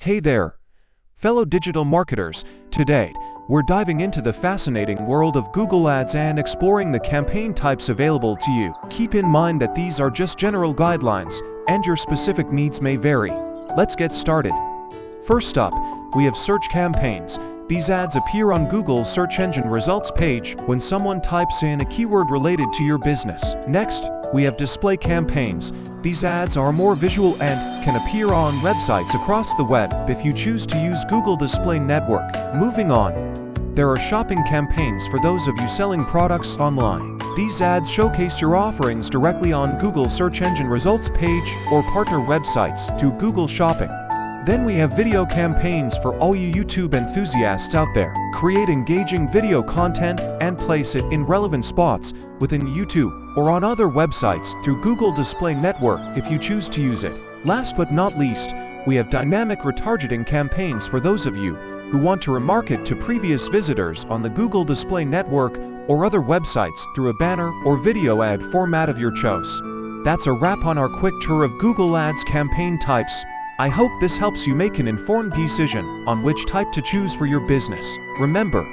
Hey there, fellow digital marketers. Today, we're diving into the fascinating world of Google Ads and exploring the campaign types available to you. Keep in mind that these are just general guidelines, and your specific needs may vary. Let's get started. First up, we have search campaigns. These ads appear on Google's search engine results page when someone types in a keyword related to your business. Next, we have display campaigns. These ads are more visual and can appear on websites across the web if you choose to use Google Display Network. Moving on, there are shopping campaigns for those of you selling products online. These ads showcase your offerings directly on Google search engine results page or partner websites through Google Shopping. Then we have video campaigns for all you YouTube enthusiasts out there. Create engaging video content and place it in relevant spots within YouTube or on other websites through Google Display Network if you choose to use it. Last but not least, we have dynamic retargeting campaigns for those of you who want to remarket to previous visitors on the Google Display Network or other websites through a banner or video ad format of your choice. That's a wrap on our quick tour of Google Ads campaign types. I hope this helps you make an informed decision on which type to choose for your business. Remember,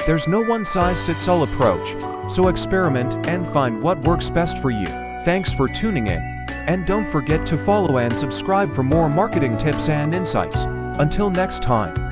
there's no one-size-fits-all approach, so experiment and find what works best for you. Thanks for tuning in, and don't forget to follow and subscribe for more marketing tips and insights. Until next time.